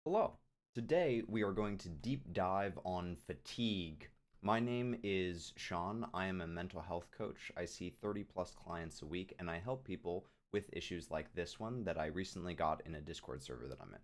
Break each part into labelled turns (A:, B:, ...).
A: Hello. Today we are going to deep dive on fatigue. My name is Sean. I am a mental health coach. I see 30 plus clients a week and I help people with issues like this one that I recently got in a Discord server that I'm in.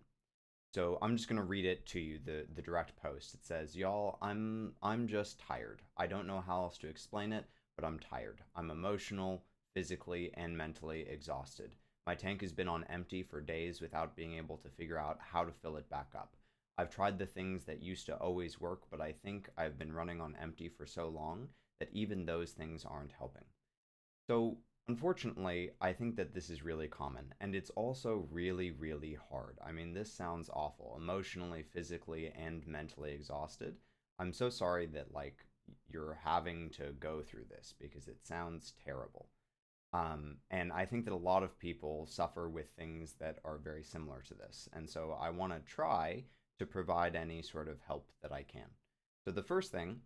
A: So I'm just going to read it to you, the direct post. It says, "Y'all, I'm just tired. I don't know how else to explain it, but I'm tired. I'm emotional, physically, and mentally exhausted. My tank has been on empty for days without being able to figure out how to fill it back up. I've tried the things that used to always work, but I think I've been running on empty for so long that even those things aren't helping." So, unfortunately, I think that this is really common, and it's also really, really hard. I mean, this sounds awful, emotionally, physically, and mentally exhausted. I'm so sorry that, like, you're having to go through this because it sounds terrible. And I think that a lot of people suffer with things that are very similar to this. And so I want to try to provide any sort of help that I can. So the first thing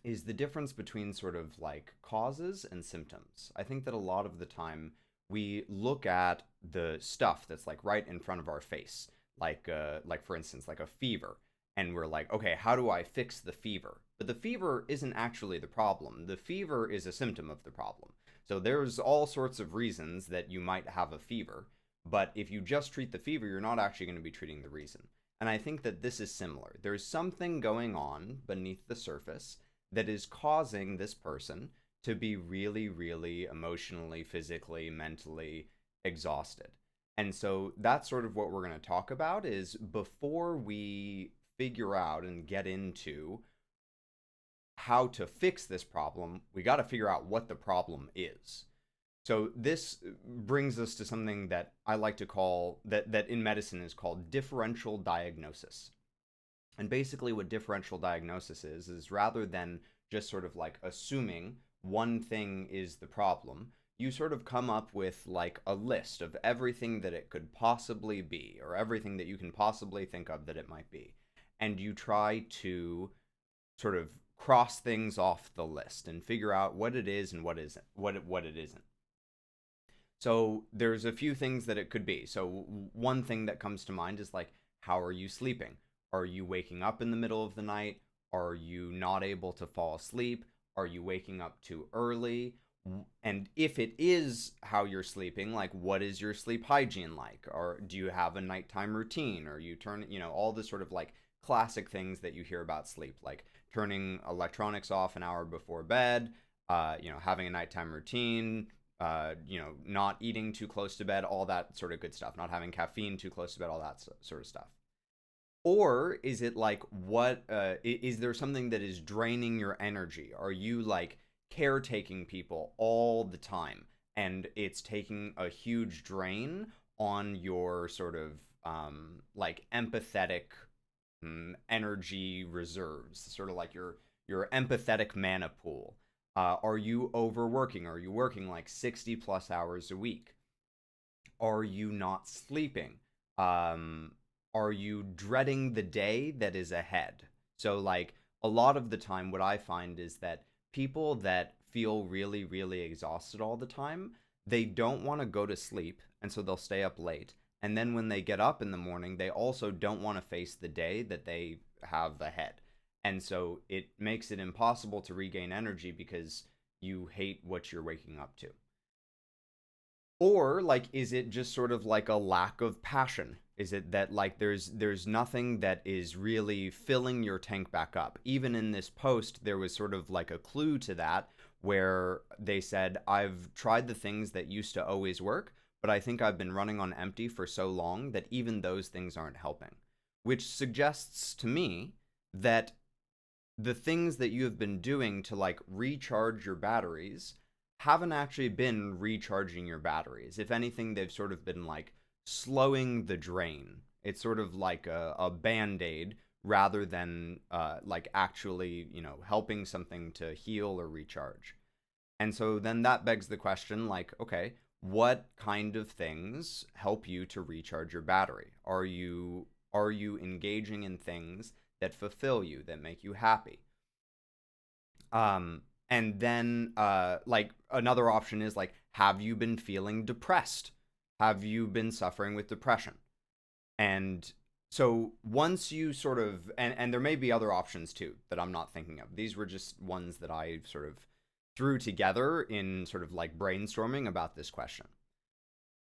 A: is the difference between sort of like causes and symptoms. I think that a lot of the time we look at the stuff that's like right in front of our face, like for instance, like a fever, and we're like, okay, how do I fix the fever? But the fever isn't actually the problem. The fever is a symptom of the problem. So there's all sorts of reasons that you might have a fever, but if you just treat the fever, you're not actually going to be treating the reason. And I think that this is similar. There's something going on beneath the surface that is causing this person to be really, really emotionally, physically, mentally exhausted. And so that's sort of what we're going to talk about is before we figure out and get into how to fix this problem, we got to figure out what the problem is. So this brings us to something that I like to call that in medicine is called differential diagnosis. And basically, what differential diagnosis is rather than just sort of like assuming one thing is the problem, you sort of come up with like a list of everything that it could possibly be, or everything that you can possibly think of that it might be. And you try to sort of cross things off the list and figure out what it is and what isn't, what it isn't. So there's a few things that it could be. So one thing that comes to mind is like, how are you sleeping? Are you waking up in the middle of the night? Are you not able to fall asleep? Are you waking up too early? And if it is how you're sleeping, like what is your sleep hygiene like? Or do you have a nighttime routine? Or you turn, all the sort of like classic things that you hear about sleep, like turning electronics off an hour before bed, having a nighttime routine, not eating too close to bed, all that sort of good stuff, not having caffeine too close to bed, all that sort of stuff. Or is it like what is there something that is draining your energy? Are you like caretaking people all the time and it's taking a huge drain on your sort of like empathetic energy reserves, sort of like your empathetic mana pool? Are you overworking? Are you working like 60 plus hours a week? Are you not sleeping? Um, are you dreading the day that is ahead? So, like, a lot of the time, what I find is that people that feel really, really exhausted all the time, they don't want to go to sleep, and so they'll stay up late. And then when they get up in the morning, they also don't want to face the day that they have ahead. And so it makes it impossible to regain energy because you hate what you're waking up to. Or like is it just sort of like a lack of passion? Is it that like there's nothing that is really filling your tank back up? Even in this post there was sort of like a clue to that where they said I've tried the things that used to always work, but I think I've been running on empty for so long that even those things aren't helping. Which suggests to me that the things that you have been doing to like recharge your batteries haven't actually been recharging your batteries. If anything, they've sort of been like slowing the drain. It's sort of like a band aid rather than like actually, helping something to heal or recharge. And so then that begs the question like, okay, what kind of things help you to recharge your battery? Are you engaging in things that fulfill you, that make you happy? And then like another option is like, have you been feeling depressed? Have you been suffering with depression? And So once you sort of, and there may be other options too that I'm not thinking of. These were just ones that I sort of threw together in sort of like brainstorming about this question.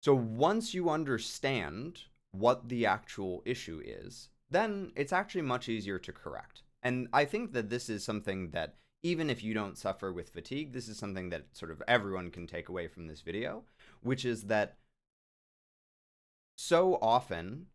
A: So once you understand what the actual issue is, then it's actually much easier to correct. And I think that this is something that, even if you don't suffer with fatigue, this is something that sort of everyone can take away from this video, which is that so often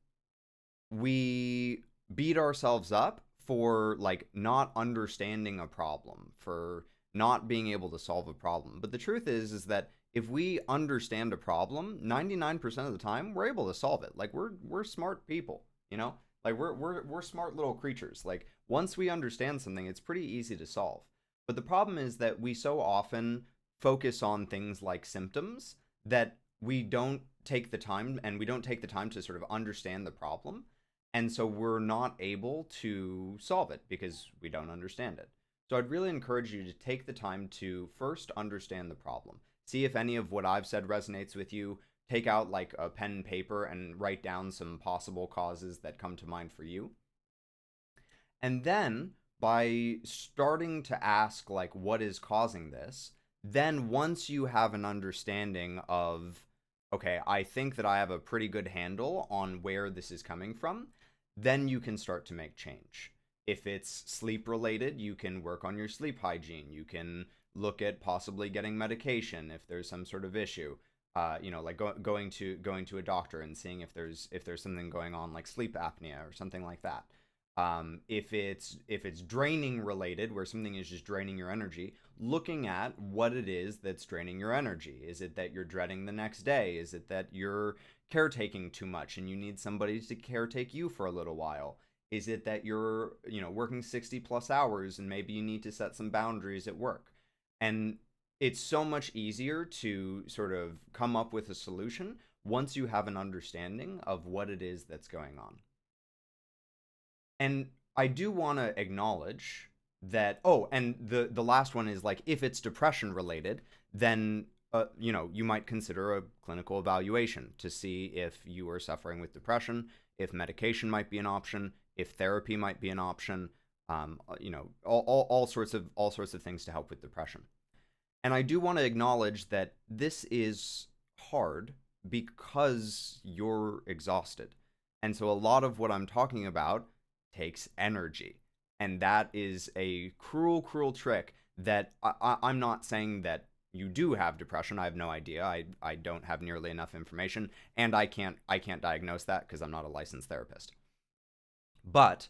A: we beat ourselves up for like not understanding a problem, for not being able to solve a problem. But the truth is that if we understand a problem, 99% of the time we're able to solve it. Like we're smart people, you know? Like we're smart little creatures. Like once we understand something, it's pretty easy to solve. But the problem is that we so often focus on things like symptoms that we don't take the time, and we don't take the time to sort of understand the problem, and so we're not able to solve it because we don't understand it. So I'd really encourage you to take the time to first understand the problem. See if any of what I've said resonates with you. Take out like a pen and paper and write down some possible causes that come to mind for you. And then by starting to ask like what is causing this, then once you have an understanding of, okay, I think that I have a pretty good handle on where this is coming from, then you can start to make change. If it's sleep related, you can work on your sleep hygiene. You can look at possibly getting medication if there's some sort of issue. Like going to a doctor and seeing if there's something going on like sleep apnea or something like that. If it's draining related, where something is just draining your energy, looking at what it is that's draining your energy. Is it that you're dreading the next day? Is it that you're caretaking too much and you need somebody to caretake you for a little while? Is it that you're, working 60 plus hours and maybe you need to set some boundaries at work? And it's so much easier to sort of come up with a solution once you have an understanding of what it is that's going on. And I do want to acknowledge that. Oh, and the last one is like, if it's depression related, then you might consider a clinical evaluation to see if you are suffering with depression, if medication might be an option, if therapy might be an option. All sorts of things to help with depression. And I do want to acknowledge that this is hard because you're exhausted. And so a lot of what I'm talking about takes energy. And that is a cruel, cruel trick that I'm not saying that you do have depression. I have no idea. I don't have nearly enough information, and I can't diagnose that because I'm not a licensed therapist. But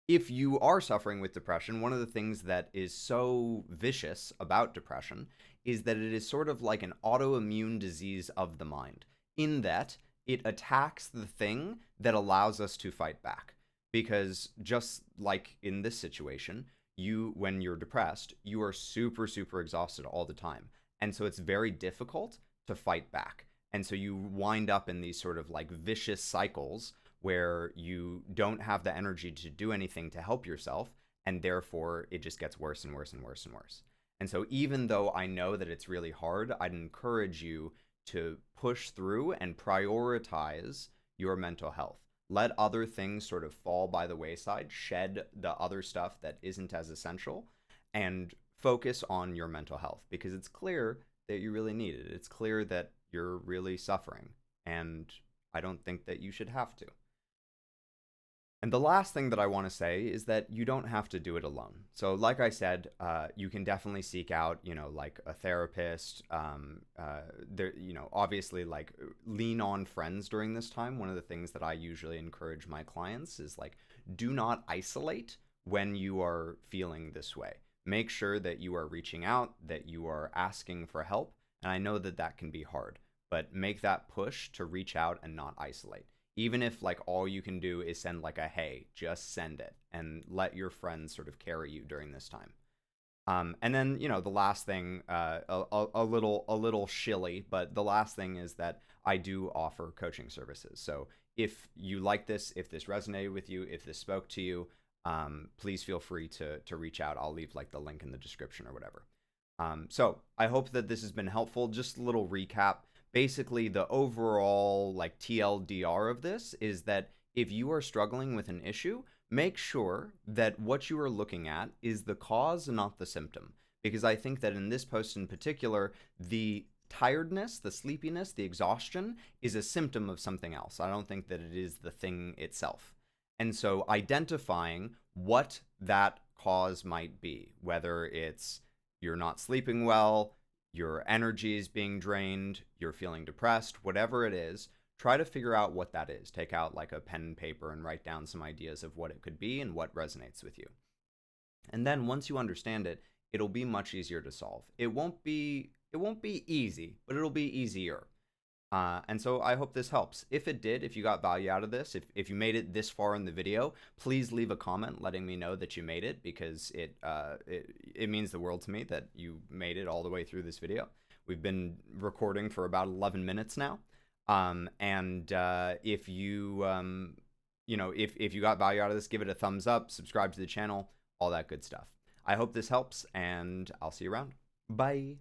A: if you are suffering with depression, one of the things that is so vicious about depression is that it is sort of like an autoimmune disease of the mind, in that it attacks the thing that allows us to fight back. Because just like in this situation, when you're depressed, you are super, super exhausted all the time. And so it's very difficult to fight back. And so you wind up in these sort of like vicious cycles where you don't have the energy to do anything to help yourself, and therefore it just gets worse and worse and worse and worse. And so even though I know that it's really hard, I'd encourage you to push through and prioritize your mental health. Let other things sort of fall by the wayside, shed the other stuff that isn't as essential, and focus on your mental health, because it's clear that you really need it. It's clear that you're really suffering, and I don't think that you should have to. And the last thing that I want to say is that you don't have to do it alone. So, like I said, you can definitely seek out, like a therapist. Obviously, like lean on friends during this time. One of the things that I usually encourage my clients is like, do not isolate when you are feeling this way. Make sure that you are reaching out, that you are asking for help. And I know that that can be hard, but make that push to reach out and not isolate. Even if like all you can do is send like a hey, just send it, and let your friends sort of carry you during this time. And then the last thing, a little shilly, but the last thing is that I do offer coaching services. So if you like this, if this resonated with you, if this spoke to you, please feel free to reach out. I'll leave like the link in the description or whatever. So I hope that this has been helpful. Just a little recap. Basically, the overall like TLDR of this is that If you are struggling with an issue, make sure that what you are looking at is the cause, not the symptom. Because I think that in this post in particular, the tiredness, the sleepiness, the exhaustion is a symptom of something else. I don't think that it is the thing itself. And so identifying what that cause might be, whether it's you're not sleeping well, your energy is being drained, you're feeling depressed, whatever it is, try to figure out what that is. Take out like a pen and paper and write down some ideas of what it could be and what resonates with you. And then once you understand it, it'll be much easier to solve. It won't be easy, but it'll be easier. And so I hope this helps. If it did, if you got value out of this, if you made it this far in the video, please leave a comment letting me know that you made it, because it means the world to me that you made it all the way through this video. We've been recording for about 11 minutes now. If you if you got value out of this, give it a thumbs up, subscribe to the channel, all that good stuff. I hope this helps, and I'll see you around. Bye.